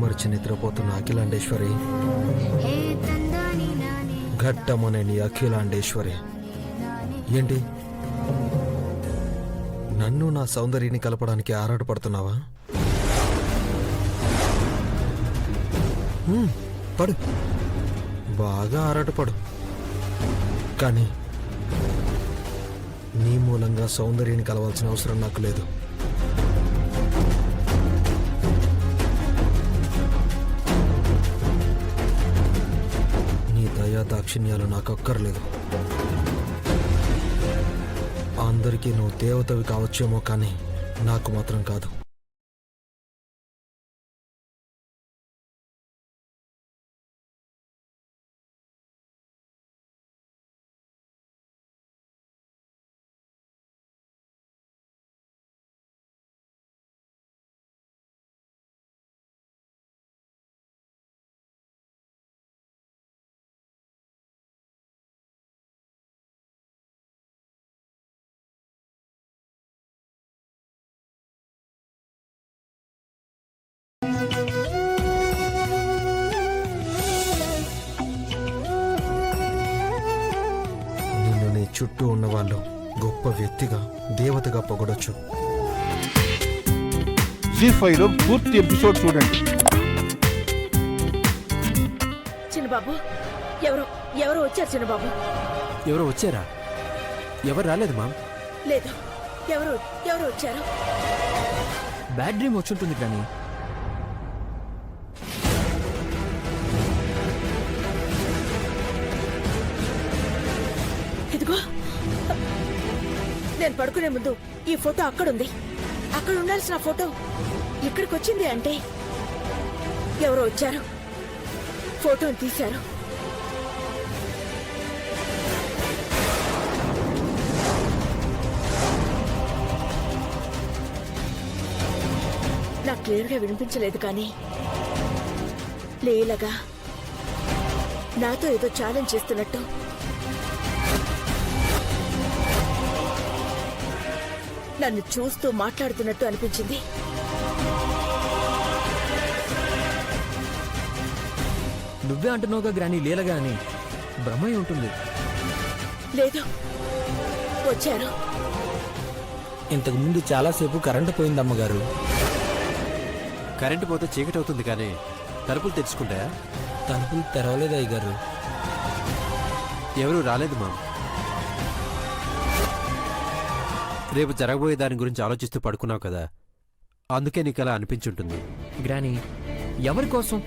మరిచి నిద్రపోతున్న అఖిలాండేశ్వరి, ఘట్టమనే నీ అఖిలాండేశ్వరి. ఏంటి, నన్ను నా సౌందర్యాన్ని కలపడానికి ఆరాటపడుతున్నావా? పడు, బాగా ఆరాటపడు. కానీ నీ మూలంగా సౌందర్యాన్ని కలవాల్సిన అవసరం నాకు లేదు. నీ దయా దాక్షిణ్యాలు నాకు అక్కర్లేదు. అందరికీ నువ్వు దేవతవి కావచ్చేమో, కానీ నాకు మాత్రం కాదు. చుట్టూ ఉన్నవాళ్ళు గొప్ప వ్యక్తిగా, దేవతగా పొగడొచ్చు. జీ5లో పూర్తి ఎపిసోడ్ చూడండి. చిన్నబాబు, ఎవరు వచ్చారు? చిన్నబాబు, ఎవరో వచ్చారా? ఎవరు రాలేదు మామ్. లేదు, ఎవరు వచ్చారు? బ్యాడ్ డ్రీమ్ వచ్చుంటుంది కానీ. ఇదిగో, నేను పడుకునే ముందు ఈ ఫోటో అక్కడుంది. అక్కడ ఉండాల్సిన ఫోటో ఇక్కడికి వచ్చింది అంటే ఎవరో వచ్చారు, ఫోటోని తీశారు. నాకు క్లియర్గా వినిపించలేదు, కానీ లీలగా నాతో ఏదో ఛాలెంజ్ చేస్తున్నట్టు, నన్ను చూస్తూ మాట్లాడుతున్నట్టు అనిపించింది. నువ్వే అంటున్నావుగా గ్రాని లీలగా అని. బ్రహ్మయ్య ఉంటుంది. లేదు, వచ్చారు. ఇంతకు ముందు చాలాసేపు కరెంటు పోయింది అమ్మగారు. కరెంటు పోతే చీకటి అవుతుంది, కానీ తలుపులు తెరుచుకుంటాయా? తలుపులు తెరవలేదు అయ్యగారు. ఎవరూ రాలేదు మా. రేపు జరగబోయే దాని గురించి ఆలోచిస్తూ పడుకున్నావు కదా, అందుకే నీకు అలా అనిపించుంటుంది. గ్రాని, ఎవరి కోసం,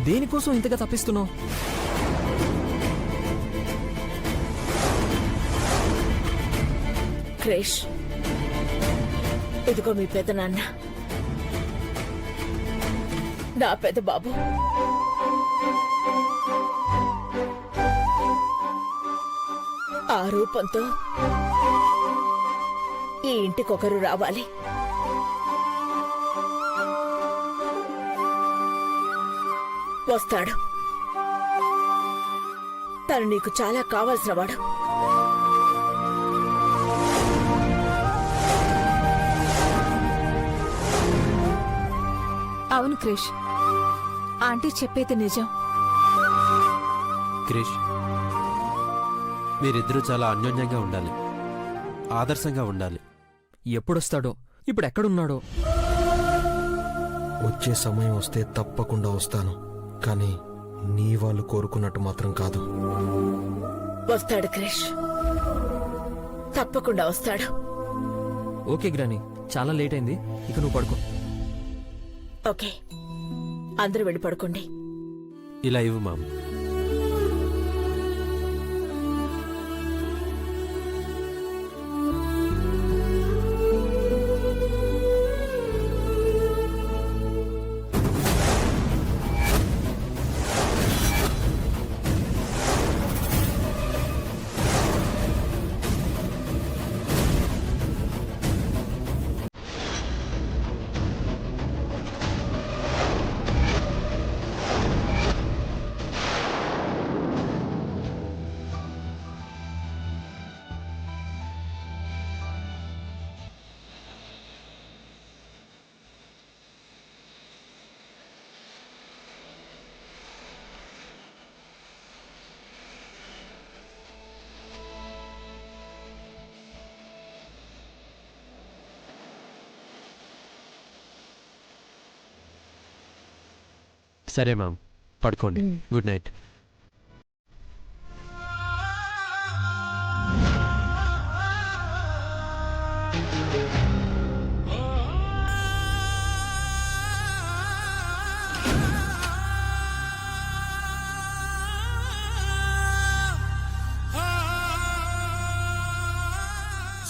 దేనికోసం ఇంతగా తప్పిస్తున్నావు? క్రేష్, ఇదిగో మీ పెద్ద నాన్న, నా పెద్ద బాబు. ఆ రూపంతో ఈ ఇంటికొకరు రావాలి. వస్తాడు. తను నీకు చాలా కావాల్సిన వాడు. అవును క్రిష్, ఆంటీ చెప్పేది నిజం. క్రిష్, మీరిద్దరూ చాలా అన్యోన్యంగా ఉండాలి, ఆదర్శంగా ఉండాలి. ఎప్పుడొస్తాడో, ఇప్పుడు ఎక్కడున్నాడో. వచ్చే సమయం వస్తే తప్పకుండా వస్తాను, కానీ నీ వాళ్ళు కోరుకున్నట్టు మాత్రం కాదు. వస్తాడు క్రిష్, తప్పకుండా వస్తాడు. ఓకే గ్రాని, చాలా లేట్ అయింది, ఇక నువ్వు పడుకో. ఓకే, అందరూ వెళ్ళి పడుకోండి. ఇలా ఇవ్వు మామ్. సరే మ్యామ్, పడుకోండి. Good night.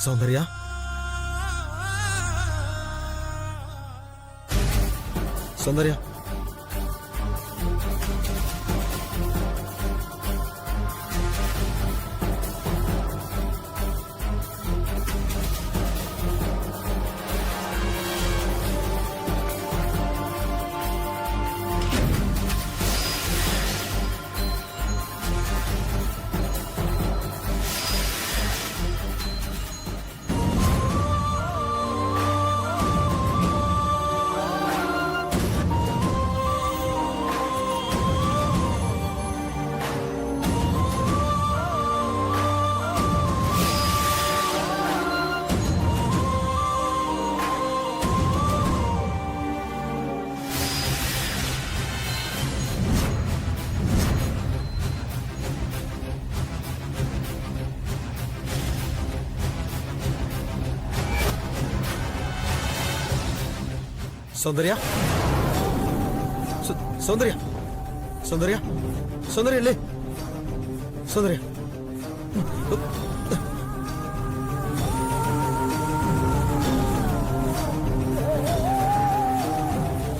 సౌందర్య, సౌందర్య, సౌందర్య, సౌందర్య, సౌందర్య, సౌందర్య, లే, సౌందర్య,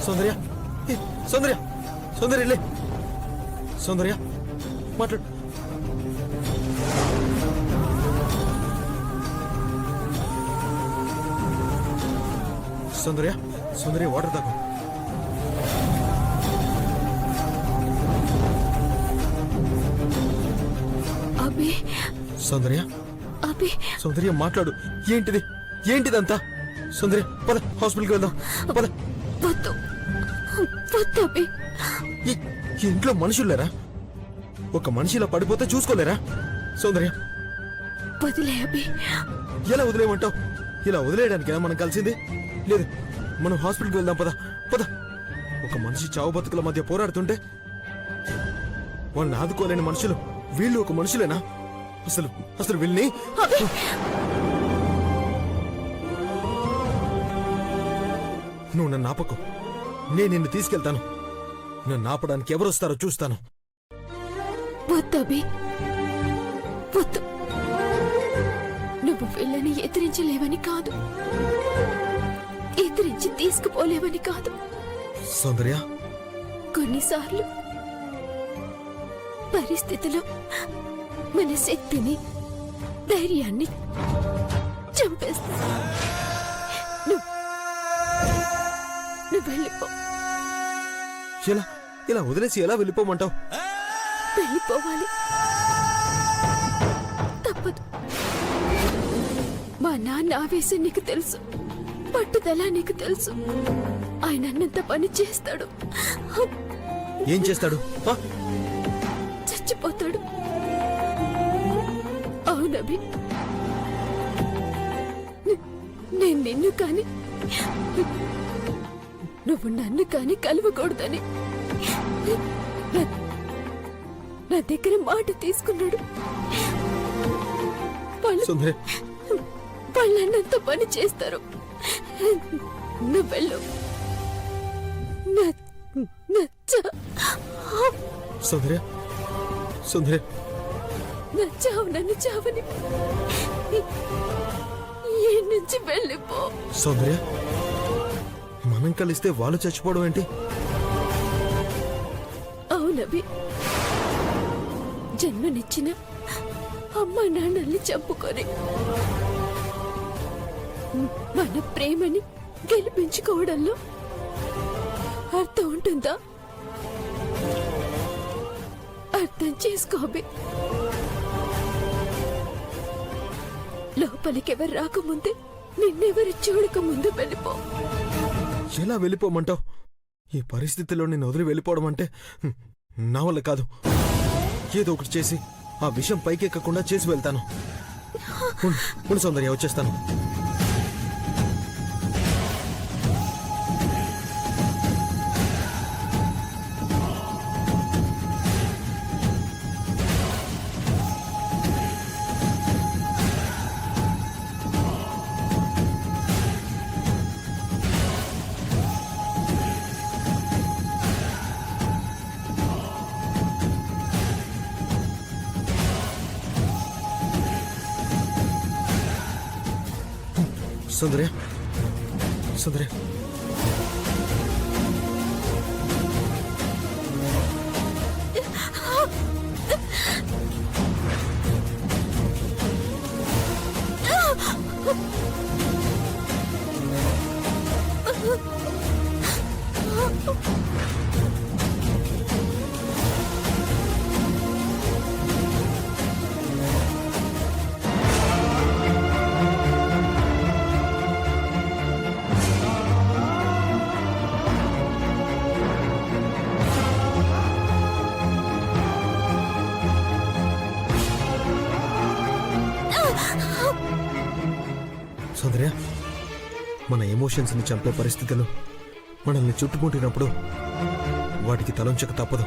సౌందర్య, సౌందర్య, సౌందర్య, లే, సౌందర్య, మాట్లాడు. సౌందర్య, సౌందర్య, వాటర్ తాగు. అభి, సౌందర్య, అభి, సౌందర్య, మాట్లాడు. ఏంటిది, ఏంటిదంతా? సౌందర్య, పద, హాస్పిటల్కి వెళ్దాం, పద. వద్దు, వద్దు అభి. ఈ ఇంట్లో మనుషులేరా? ఒక మనిషి ఇలా పడిపోతే చూసుకోలేరా? సౌందర్య, వదిలే అభి. ఎలా వదిలేయమంటావు? ఇలా వదిలేయడానికేనా మనం కలిసింది? లేదు, మనం హాస్పిటల్కి వెళ్దాం, పద, పద. ఒక మనిషి చావు బతుకుల మధ్య పోరాడుతుంటే వాళ్ళని ఆదుకోలేని మనుషులు వీళ్ళు ఒక మనుషులేనా? అసలు అసలు వీళ్ళని నువ్వు నన్ను ఆపకు. నేను నిన్ను తీసుకెళ్తాను. నన్ను ఆపడానికి ఎవరు వస్తారో చూస్తాను. వద్దు అభి, వద్దు. నువ్వు వీళ్ళని ఎదిరించలేవని కాదు, ఎదిరించి తీసుకుపోలేవని కాదు. సౌందర్య, కొన్నిసార్లు పరిస్థితులు మన శక్తిని, ధైర్యాన్ని చంపేస్తా. నువ్వు వెళ్ళిపో. ఎలా ఇలా వదిలేసి ఎలా వెళ్ళిపోమంటావు? వెళ్ళిపోవాలి, తప్పదు. మా నాన్న ఆవేశం నీకు తెలుసు, పట్టుదల నీకు తెలుసు. ఆయన అన్నంత పని చేస్తాడు. ఏం చేస్తాడు? ఆ? చచ్చిపోతాడు. అవునభి, నేను నిన్ను కాని నువ్వు నన్ను కాని కలవకూడదని నా దగ్గర మాట తీసుకున్నాడు. సౌందర్య, వాళ్ళు అన్నంత పని చేస్తారు. నువ్వు వెళ్ళు. సౌందర్య, సౌందర్య, చావు నన్ను చావని ఈ నుంచి వెళ్ళిపో. సౌందర్య, మనం కలిస్తే వాళ్ళు చచ్చిపోవడం ఏంటి? అవునవి, జన్మనిచ్చిన అమ్మా నాన్నల్ని చంపుకొని మన ప్రేమని గెలిపించుకోవడంలో అర్థం ఉంటుందా? అర్థం చేసుకోబి. లోపలికెవరు రాకముందే నిన్నెవరు చూడకముందే వెళ్ళిపో. ఎలా వెళ్ళిపోమంటావు? ఈ పరిస్థితిలో నేను వదిలి వెళ్ళిపోవడం అంటే నా వల్ల కాదు. ఏదో ఒకటి చేసి ఆ విషయం పైకెక్కకుండా చేసి వెళ్తాను. ఉండు సౌందర్య, వచ్చేస్తాను. సౌందర్య సౌందర్య సౌందర్య మన ఎమోషన్స్ ని చంపే పరిస్థితులు మనల్ని చుట్టుముట్టినప్పుడు వాటికి తలంచక తప్పదు.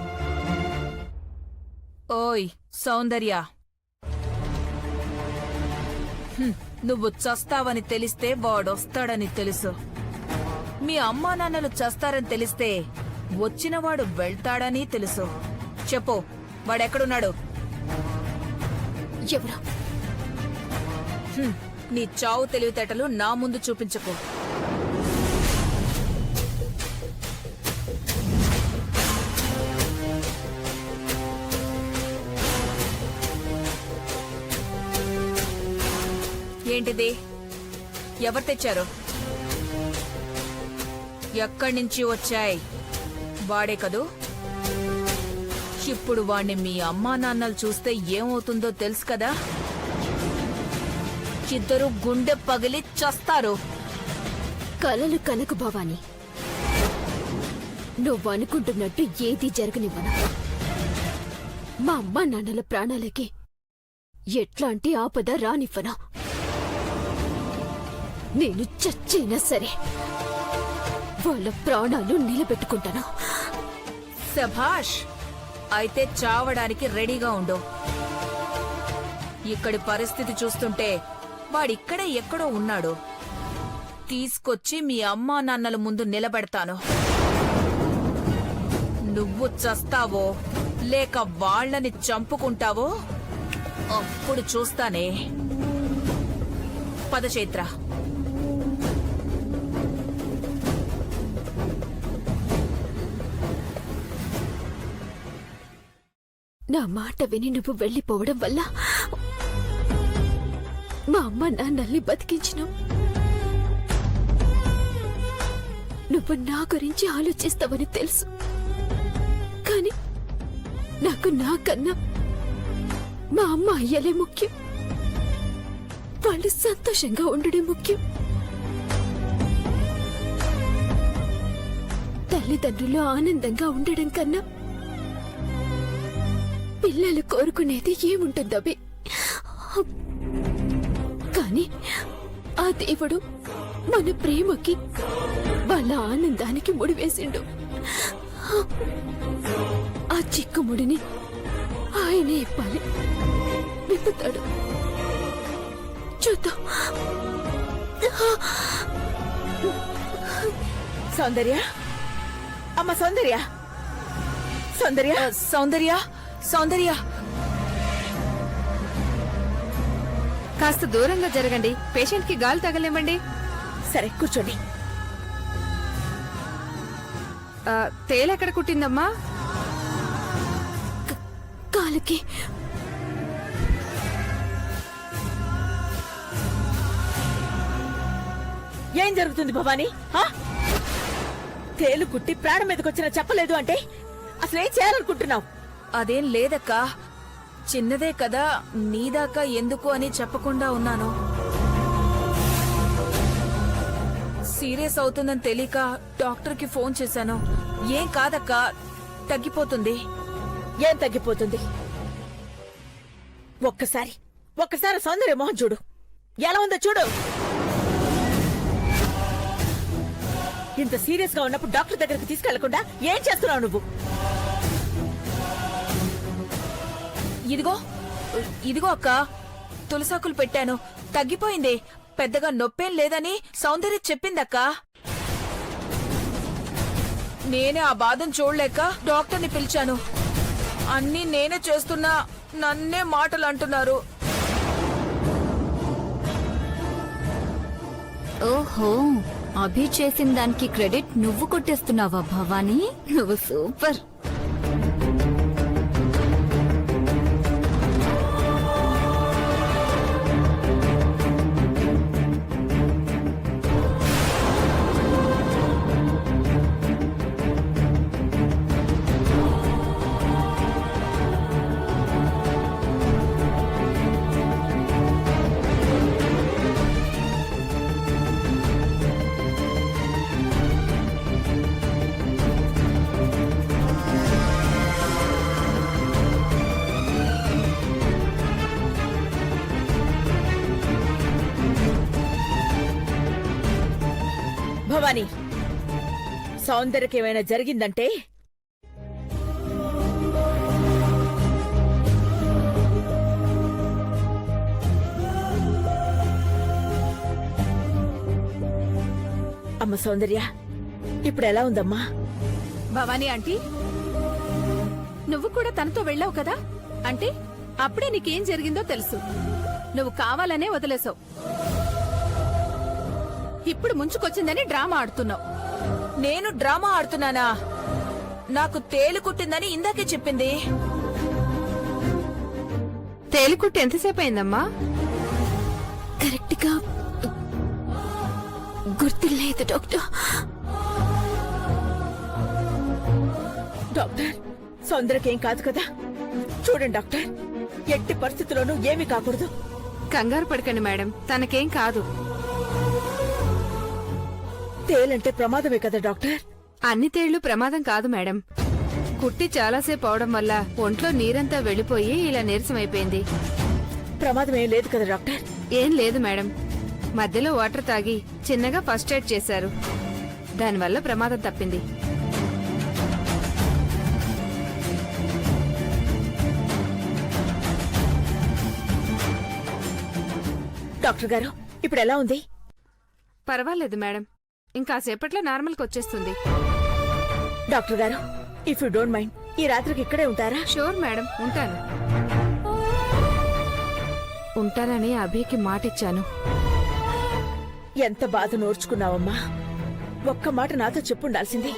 ఓయ్ సౌందర్య, నువ్వు చస్తావని తెలిస్తే వాడొస్తాడని తెలుసు. మీ అమ్మా నాన్నలు చస్తారని తెలిస్తే వచ్చినవాడు వెళ్తాడని తెలుసు. చెప్పు, వాడెక్కడున్నాడు? ఎవరా? నీ చావు తెలివితేటలు నా ముందు చూపించకు. ఏంటిది? ఎవరు తెచ్చారు? ఎక్కడి నుంచి వచ్చాయి? వాడే కదూ? ఇప్పుడు వాణ్ణి మీ అమ్మా నాన్నలు చూస్తే ఏమవుతుందో తెలుసు కదా? ఇద్దరు గుండె పగిలి చస్తారు. కలలు కనకు భవాని, నువ్వు అనుకుంటున్నట్టు ఏది జరగనివ్వను. మా అమ్మా నాన్నల ప్రాణాలకి ఎట్లాంటి ఆపద రానివ్వను. నేను చచ్చైనా సరే వాళ్ళ ప్రాణాలు నిలబెట్టుకుంటాను. శభాష్! అయితే చావడానికి రెడీగా ఉండు. ఇక్కడి పరిస్థితి చూస్తుంటే వాడిక్కడే ఎక్కడో ఉన్నాడు. తీసుకొచ్చి మీ అమ్మా నాన్నల ముందు నిలబెడతాను. నువ్వు చస్తావో లేక వాళ్ళని చంపుకుంటావో అప్పుడు చూస్తానే. పద చైత్ర. నా మాట విని నువ్వు వెళ్లిపోవడం వల్ల మా అమ్మ నాన్నల్ని బతికించినావు. నువ్వు నా గురించి ఆలోచిస్తావని తెలుసు, కానీ నాకు నాకన్నా మా అమ్మ అయ్యలే ముఖ్యం. వాళ్ళు సంతోషంగా ఉండడం ముఖ్యం. తల్లిదండ్రులు ఆనందంగా ఉండడం కన్నా పిల్లలు కోరుకునేది ఏముంటుందబి. కానీ ఆ దేవుడు మన ప్రేమకి వాళ్ళ ఆనందానికి ముడివేసిండు. ఆ చిక్కుముడిని ఆయనే ఇప్పాలి. విప్పుతాడు, చూద్దాం. సౌందర్య, అమ్మ సౌందర్య, సౌందర్య, సౌందర్య, సౌందర్య, కాస్త దూరంగా జరగండి. పేషెంట్ కి గాలి తగలేమండి. సరే కూర్చోండి. తేలెక్కడ కుట్టిందమ్మా? కాలుకి. ఏం జరుగుతుంది భవానీ? తేలు కుట్టి ప్రాణం మీదకొచ్చిన చెప్పలేదు అంటే అసలేం చేయాలనుకుంటున్నావు? అదేం లేదక్కా, చిన్నదే కదా, నీదాకా ఎందుకు అని చెప్పకుండా ఉన్నాను. సీరియస్ అవుతుందని తెలియక డాక్టర్కి ఫోన్ చేశాను. ఏం కాదక్కా, తగ్గిపోతుంది. ఏం తగ్గిపోతుంది? ఒక్కసారి సౌందర్య మొహం చూడు, ఎలా ఉందో చూడు. ఇంత సీరియస్ గా ఉన్నప్పుడు డాక్టర్ దగ్గరికి తీసుకెళ్లకుండా ఏం చేస్తున్నావు నువ్వు? ఇదిగో ఇదిగో అక్క, తులసాకులు పెట్టాను, తగ్గిపోయింది. పెద్దగా నొప్పేం లేదని సౌందర్య చెప్పిందక్కా. నేనే ఆ బాధను చూడలేక డాక్టర్ని పిలిచాను. అన్నీ నేనే చేస్తున్నా నన్నే మాటలు అంటున్నారు. ఓహో అభి చేసిన దానికి క్రెడిట్ నువ్వు కొట్టేస్తున్నావా భవానీ? నువ్వు సూపర్. భవానీ, సౌందర్యకి ఏమైనా జరిగిందంటే అమ్మ సౌందర్య, ఇప్పుడు ఎలా ఉందమ్మా? భవానీ ఆంటీ, నువ్వు కూడా తనతో వెళ్ళావు కదా, అంటే అప్పుడే నీకేం జరిగిందో తెలుసు. నువ్వు కావాలనే వదిలేసావు. ఇప్పుడు ముంచుకొచ్చిందని డ్రామా ఆడుతున్నావు. నేను డ్రామా ఆడుతున్నానా? నాకు తేలు కుట్టిందని ఇందాకే చెప్పింది. తేలికుట్టి ఎంతసేపు అయిందమ్మా? కరెక్ట్ గా గుర్తులేదు డాక్టర్. డాక్టర్, సౌందర్యకేం కాదు కదా? చూడండి డాక్టర్, ఎట్టి పరిస్థితుల్లోనూ ఏమీ కాకూడదు. కంగారు పడకండి మేడం, తనకేం కాదు. తేలంటే ప్రమాదమే కదా డాక్టర్? అన్ని తేళ్లు ప్రమాదం కాదు మేడం. కుట్టి చాలాసేపు అవడం వల్ల ఒంట్లో నీరంతా వెళ్లిపోయి ఇలా నీరసమైపోయింది. ప్రమాదం ఏం లేదు కదా డాక్టర్? ఏం లేదు మేడం. మధ్యలో వాటర్ తాగి చిన్నగా ఫస్ట్ ఎయిడ్ చేశారు. దానివల్ల ప్రమాదం తప్పింది. డాక్టర్ గారు, ఇప్పుడు ఎలా ఉంది? పర్వాలేదు మేడం, ఇంకాసేపట్లో నార్మల్కి వచ్చేస్తుంది. డాక్టర్ గారు, ఇఫ్ యూ డోంట్ మైండ్, ఈ రాత్రికి ఇక్కడే ఉంటారా? షూర్ మేడం, ఉంటాను. ఉంటానని అభికి మాటిచ్చాను. ఎంత బాధ నోర్చుకున్నావమ్మా. ఒక్క మాట నాతో చెప్పుండాల్సింది.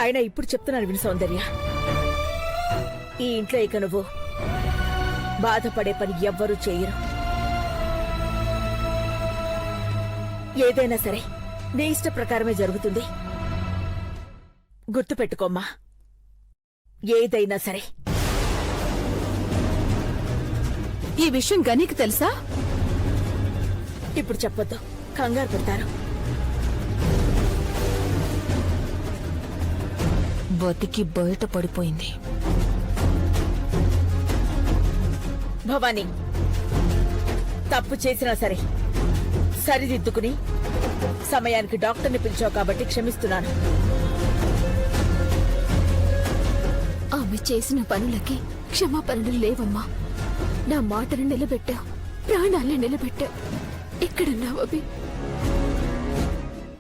అయినా ఇప్పుడు చెప్తున్నాను విను సౌందర్య, ఈ ఇంట్లో ఇక నువ్వు బాధపడే పని ఎవ్వరూ చేయరు. ఏదైనా సరే నీ ఇష్ట ప్రకారమే జరుగుతుంది. గుర్తుపెట్టుకోమ్మా, ఏదైనా సరే. ఈ విషయం గనికి తెలుసా? ఇప్పుడు చెప్పొద్దు, కంగారు పెడతారు. బతికి బయట పడిపోయింది. భవానీ, తప్పు చేసినా సరే సరిదిద్దుకుని సమయానికి డాక్టర్ని పిలిచావు కాబట్టి క్షమిస్తున్నాను. ఆమె చేసిన పనులకి క్షమాపణలు లేవమ్మా. నా మాటను నిలబెట్టావు, ప్రాణాల్ని నిలబెట్టావు. ఎక్కడున్నావు అభి?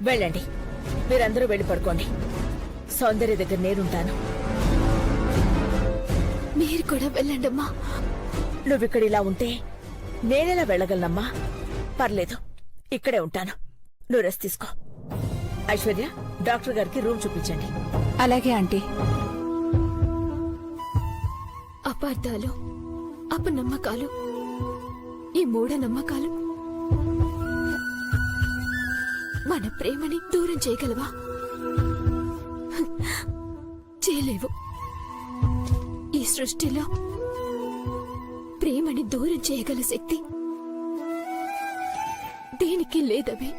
వెళ్ళండి, మీరందరూ వెళ్ళి పడుకోండి. సౌందర్య దగ్గర నేనుంటాను. మీరు కూడా వెళ్ళండమ్మా. నువ్విక్కడ ఇలా ఉంటే నేనెలా వెళ్ళగలనమ్మా? పర్లేదు, ఇక్కడే ఉంటాను. నువ్వు రెస్ట్ తీసుకో. ఐశ్వర్య, డాక్టర్ గారికి రూమ్ చూపించండి. అలాగే ఆంటీ. అపార్థాలు, అపనమ్మకాలు, ఈ మూఢనమ్మకాలు మన ప్రేమని దూరం చేయగలవా? చేయలేవు. ఈ సృష్టిలో ప్రేమని దూరం చేయగల శక్తి దేనికి లేదవి.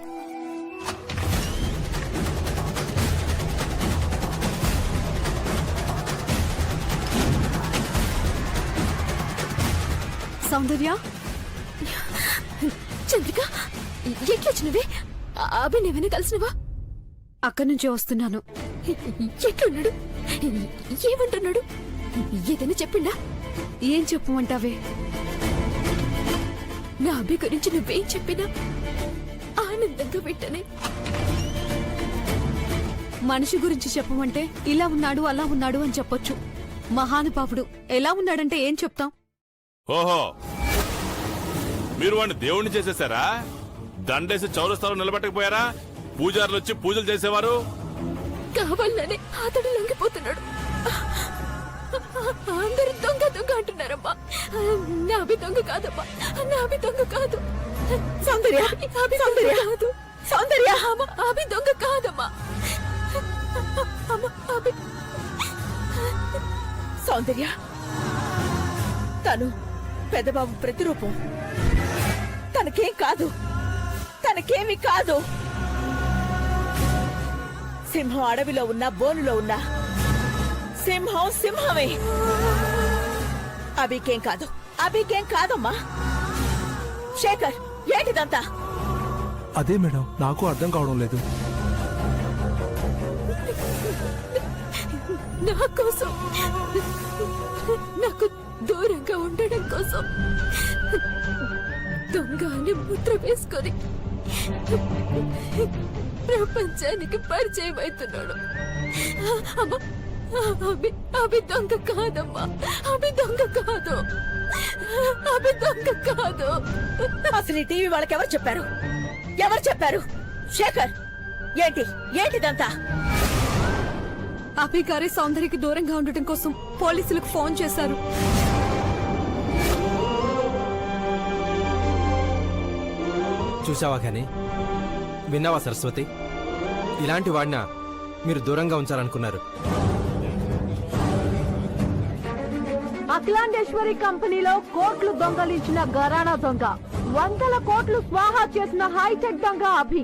సౌందర్య, చంద్రిక, ఎట్లొచ్చినవే? అభినవని కలిసినవా? అక్కడి నుంచి వస్తున్నాను. ఎట్లున్నాడు? ఏమంటున్నాడు? ఏదైనా చెప్పిండా? ఏం చెప్పమంటావే? నా అభి గురించి నువ్వేం చెప్పినా ఆనందంగా వింటనే. మనిషి గురించి చెప్పమంటే ఇలా ఉన్నాడు అలా ఉన్నాడు అని చెప్పొచ్చు. మహానుభావుడు ఎలా ఉన్నాడంటే ఏం చెప్తాం? ఓహో, మీరు వాడిని దేవుణ్ణి చేసేసారా? దండేసి చౌరస్తాలో నిలబెట్టకపోయారా? పూజారులు వచ్చి పూజలు చేసేవారు. కావాలని అతడు లొంగిపోతున్నాడు. అందరూ దొంగ దొంగ అంటున్నారమ్మా. నాభి దొంగ కాదమ్మా, నాభి దొంగ కాదు. సౌందర్య అభి సౌందర్య కాదు. సౌందర్య అమ్మ, అభి దొంగ కాదమ్మా. అమ్మ, అభి సౌందర్య తను పెద్దబాబు ప్రతిరూపం. తనకేం కాదు, తనకేమీ కాదు. సింహం అడవిలో ఉన్న బోనులో ఉన్న సింహం సింహమే. అభికేం కాదు, అభికేం కాదమ్మా. శేఖర్, ఏంటిదంతా? అదే మేడం, నాకు అర్థం కావడం లేదు. నా కోసం, నాకు దూరంగా ఉండడం కోసం దొంగ అని ముద్ర వేసుకొని ప్రపంచానికి పరిచయం అవుతున్నాడు. అమ్మా, అభి దొంగ కాదమ్మా, అభి దొంగ కాదు, అభి దొంగ కాదు. అసలు ఈ టీవీ వాళ్ళకి ఎవరు చెప్పారు? ఎవరు చెప్పారు? శేఖర్, ఏంటిదంతా? అభి గారి సౌందర్యకి దూరంగా ఉండటం కోసం పోలీసులకు ఫోన్ చేశారు. చూసావా కానీ, విన్నావా సరస్వతి? ఇలాంటి వాడిన మీరు దూరంగా ఉంచాలనుకున్నారు. అఖిలాండేశ్వరి కంపెనీలో కోట్లు దొంగలించిన గరాణా దొంగ, 100 కోట్లు స్వాహా చేసిన హైటెక్ దొంగ అభి.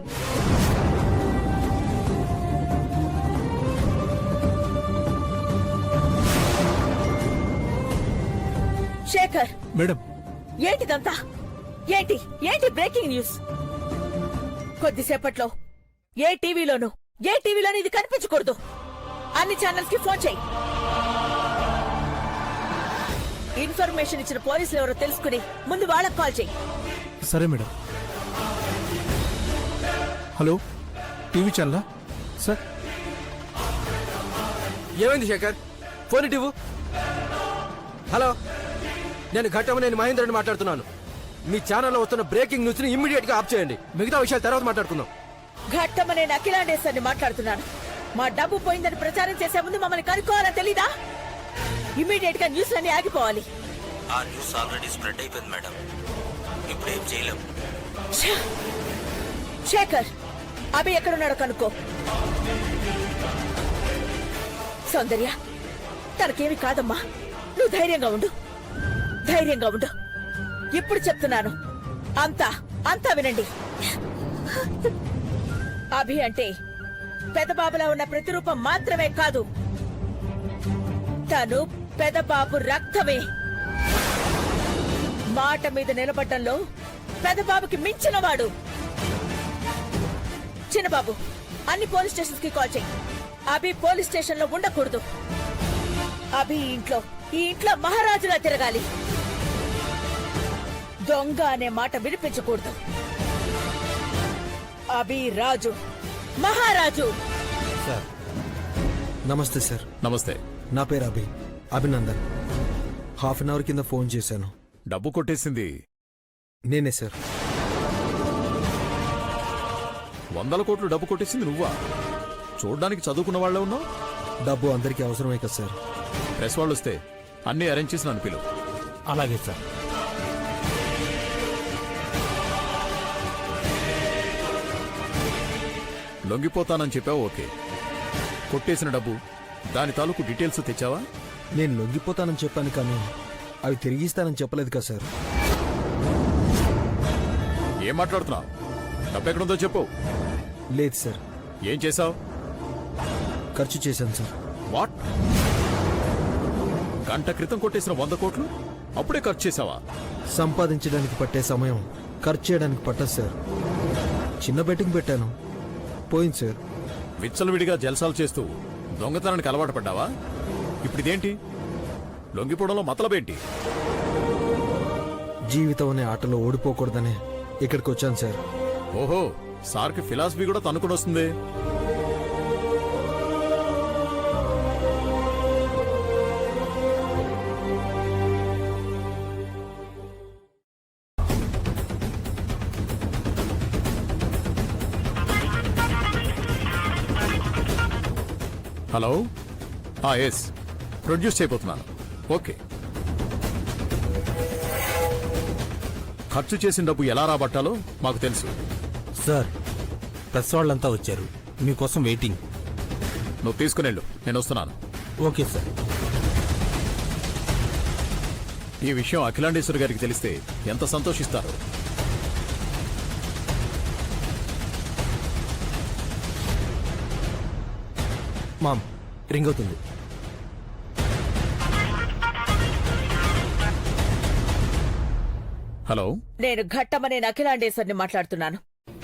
శేఖర్, మేడం, ఏంటిదంతా? ఏంటి బ్రేకింగ్ న్యూస్? కొద్దిసేపట్లో ఏ టీవీలోనూ ఇది కనిపించకూడదు. అన్ని ఛానల్స్ కి ఫోన్ చేయి. ఇన్ఫర్మేషన్ ఇచ్చిన పోలీసులు ఎవరో తెలుసుకుని ముందు వాళ్ళకి కాల్ చేయి. సరే మేడం. హలో, టీవీ ఛానలా సార్? ఏమైంది శేఖర్? ఫోన్ ఇవ్వు. హలో, నేను ఘట్టమనేని మహేంద్రని మాట్లాడుతున్నాను. మీ ఛానల్లో వస్తున్న బ్రేకింగ్ న్యూస్ ని ఇమ్మీడియట్ గా ఆఫ్ చేయండి. మిగతా విషయాలు తర్వాత మాట్లాడుకుందాం. ఘట్టమనే అఖిలాండేశ్వరిని మాట్లాడుతున్నాను. మా డబ్బు పోయిందని ప్రచారం చేసే ముందు మమ్మల్ని కనుక్కోవాలని తెలీదా? ఇమ్మీడియట్ గా న్యూస్ అన్ని ఆగిపోవాలి. ఆ న్యూస్ ఆల్రెడీ స్ప్రెడ్ అయిపోయింది మేడం. ఇప్పుడు ఏం చేయలేం. శేఖర్, అభి ఎక్కడున్నాడో కనుక్కో. సౌందర్య, తనకేమి కాదమ్మా. నువ్వు ధైర్యంగా ఉండు. ఇప్పుడు చెప్తున్నాను, అంతా వినండి. అభి అంటే పెదబాబులా ఉన్న ప్రతిరూపం మాత్రమే కాదు, తను పెదబాబు రక్తమే. మాట మీద నిలబడ్డంలో పెదబాబుకి మించినవాడు. చిన్నబాబు, అన్ని పోలీస్ స్టేషన్స్ కి కాల్ చేయి. అభి పోలీస్ స్టేషన్ లో ఉండకూడదు. అభి ఈ ఇంట్లో మహారాజులా తిరగాలి. దొంగ అనే మాట వినిపించకూడదు. అభి రాజు, మహారాజు. సార్, నమస్తే సార్. నమస్తే. నా పేరు అభినందన్. హాఫ్ అన్ అవర్ కింద ఫోన్ చేశాను. డబ్బు కొట్టేసింది నేనే సార్. 100 కోట్లు డబ్బు కొట్టేసింది నువ్వా? చూడ్డానికి చదువుకున్న వాళ్ళే ఉన్నావు. డబ్బు అందరికీ అవసరమే కదా సార్. ప్రెస్ వాళ్ళు వస్తే అన్ని అరేంజ్ చేసి నన్ను పిలువు. అలాగే సార్. లొంగిపోతానని చెప్పావు, ఓకే. కొట్టేసిన డబ్బు, దాని తాలూకు డీటెయిల్స్ తెచ్చావా? నేను లొంగిపోతానని చెప్పాను కానీ అవి తిరిగిస్తానని చెప్పలేదు కదా సార్. ఏం మాట్లాడుతున్నావు? డబ్బు ఎక్కడుందో చెప్పు. లేదు సార్. ఏం చేశావు? ఖర్చు చేశాను సార్. వాట్? గంట క్రితం కొట్టేసిన 100 కోట్లు అప్పుడే ఖర్చు చేశావా? సంపాదించడానికి పట్టే సమయం ఖర్చు చేయడానికి పట్టదు సార్. చిన్న బెట్టింగ్ పెట్టాను, పోయింది సార్. విచ్చలవిడిగా జల్సాలు చేస్తూ దొంగతనానికి అలవాటు పడ్డావా? ఇప్పుడు ఇదేంటి? లొంగిపోవడంలో మతలబేంటి? జీవితం అనే ఆటలో ఓడిపోకూడదనే ఇక్కడికి వచ్చాను సార్. ఓహో, సార్కి ఫిలాసఫీ కూడా తనుకుని వస్తుంది. హలో ఎస్ ప్రొడ్యూస్ చేయబోతున్నాను. ఓకే. ఖర్చు చేసిన డబ్బు ఎలా రాబట్టాలో మాకు తెలుసు. సార్ ప్రెస్ వాళ్ళంతా వచ్చారు, మీకోసం వెయిటింగ్. నువ్వు తీసుకునేళ్ళు, నేను వస్తున్నాను. Okay sir. ఈ విషయం అఖిలాండేశ్వరి గారికి తెలిస్తే ఎంత సంతోషిస్తారో. మామ్ రింగ్ అవుతుంది. హలో, నేను ఘట్టమనే అఖిలాండేశ్వర్ని మాట్లాడుతున్నాను.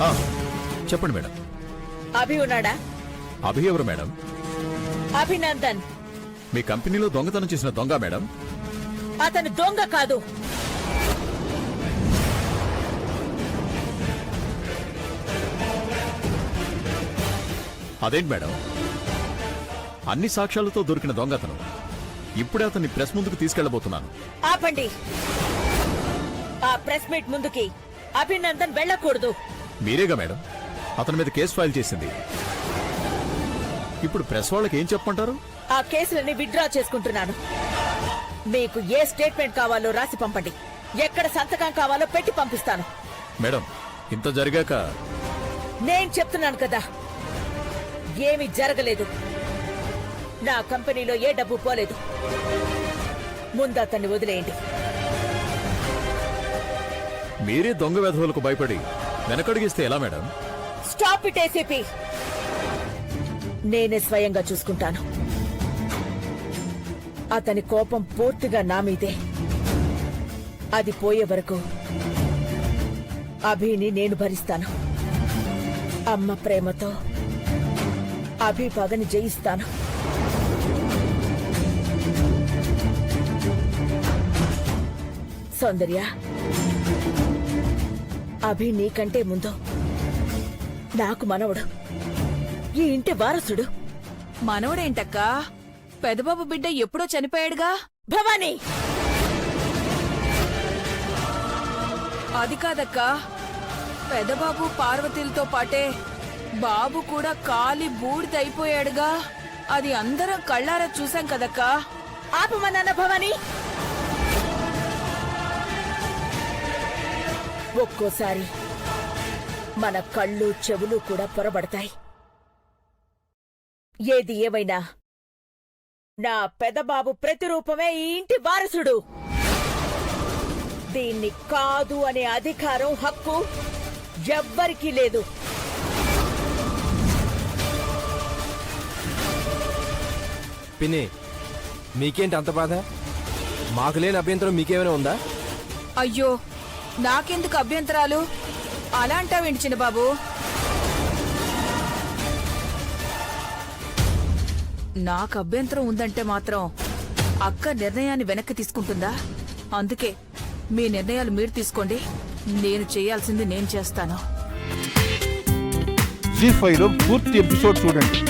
ఆ, చెప్పండి మేడం. అభి ఉన్నాడా? అభి ఎవరు మేడం? అభినందన్. మీ కంపెనీలో దొంగతనం చేసిన దొంగ మేడం? అతను దొంగ కాదు. అదేంటి మేడం, అన్ని సాక్ష్యాలతో దొరికిన దొంగతనం. ఇప్పుడే అతన్ని ప్రెస్ ముందుకు తీసుకెళ్లబోతున్నాను. ఆపండి. ఆ ప్రెస్ మీట్ ముందుకి అభినందన్ వెళ్ళకూడదు. మీరేగా మేడం అతని మీద కేసు ఫైల్ చేసింది. ఇప్పుడు ప్రెస్ వాళ్ళకి ఏం చెప్పమంటారు? ఆ కేసులన్నీ విత్డ్రా చేసుకుంటున్నాను. మీకు ఏ స్టేట్మెంట్ కావాలో రాసి పంపండి. ఎక్కడ సంతకం కావాలో పెట్టి పంపిస్తాను. మేడం, ఇంత జరిగాక నేను చెప్తున్నాను కదా, ఏమీ జరగలేదు. నా కంపెనీలో ఏ డబ్బు పోలేదు. ముందు అతన్ని వదిలేయండి. మీరే దొంగ వెధవులకు భయపడి వెనకడిగిస్తే ఎలా మేడం? Stop it ACP. నేనే స్వయంగా చూసుకుంటాను. అతని కోపం పూర్తిగా నా మీదే. అది పోయే వరకు అభిని నేను భరిస్తాను. అమ్మ ప్రేమతో అభి పగని జయిస్తాను. సౌందర్య, అభి నీకంటే ముందు నాకు మనవడు, ఈ ఇంటి వారసుడు. మనవడేంటక్కా? పెదబాబు బిడ్డ ఎప్పుడో చనిపోయాడుగా. భవానీ, అది కాదక్కా, పెదబాబు పార్వతీలతో పాటే బాబు కూడా కాలి బూడిదైపోయాడుగా. అది అందరం కళ్ళారా చూశాం కదక్కా. ఆపమన్నాన భవానీ. ఒక్కోసారి మన కళ్ళు చెవులు కూడా పొరబడతాయి. ఏది ఏమైనా నా పెదబాబు ప్రతిరూపమే ఈ ఇంటి వారసుడు. దీన్ని కాదు అనే అధికారం, హక్కు ఎవ్వరికీ లేదు. పిన్ని, మీకేంటి అంత బాధ? మాకు లేని అభ్యంతరం మీకేమైనా ఉందా? అయ్యో, నాకెందుకు అభ్యంతరాలు? అలా అంటావేంటి చిన్నబాబు? నాకు అభ్యంతరం ఉందంటే మాత్రం అక్క నిర్ణయాన్ని వెనక్కి తీసుకుంటుందా? అందుకే మీ నిర్ణయాలు మీరు తీసుకోండి. నేను చేయాల్సింది నేను చేస్తాను. జీ5 లో పూర్తి ఎపిసోడ్ చూడండి.